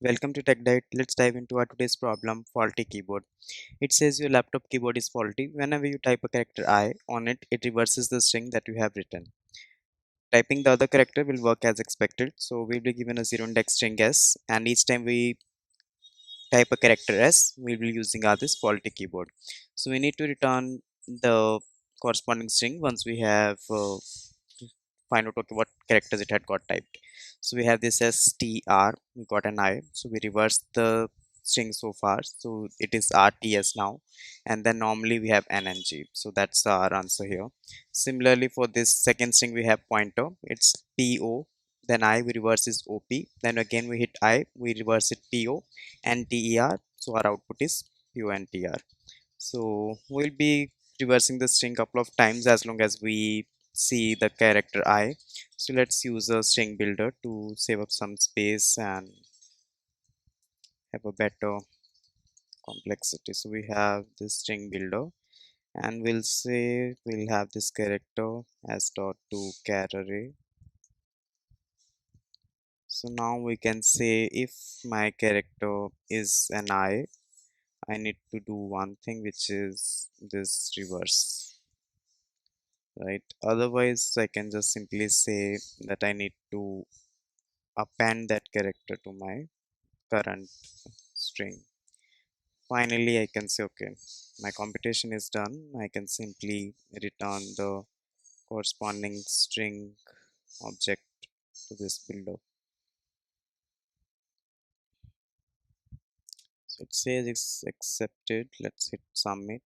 Welcome to Tech Diet. Let's dive into our today's problem, faulty keyboard. It says your laptop keyboard is faulty. Whenever you type a character I on it, it reverses the string that you have written. Typing the other character will work as expected. So we'll be given a zero index string S, and each time we type a character S, we'll be using this faulty keyboard. So we need to return the corresponding string once we have find out okay, what characters it had got typed. So we have this as str, we got an I, so we reverse the string so far, so it is rts now, and then normally we have nng, so that's our answer here. Similarly, for this second string we have pointer, it's po, then I, we reverse is op, then again we hit I, we reverse it po and ter, so our output is po and tr. So we'll be reversing the string couple of times as long as we see the character I. So let's use a string builder to save up some space and have a better complexity. So we have this string builder, and we'll say we'll have this character as dot to char array. So now we can say if my character is an I need to do one thing, which is this reverse, right? Otherwise I can just simply say that I need to append that character to my current string. Finally I can say okay, my computation is done. I can simply return the corresponding string object to this builder. So it says it's accepted. Let's hit submit.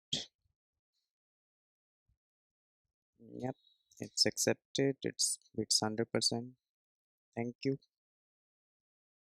Yep, it's accepted. It's 100%. Thank you.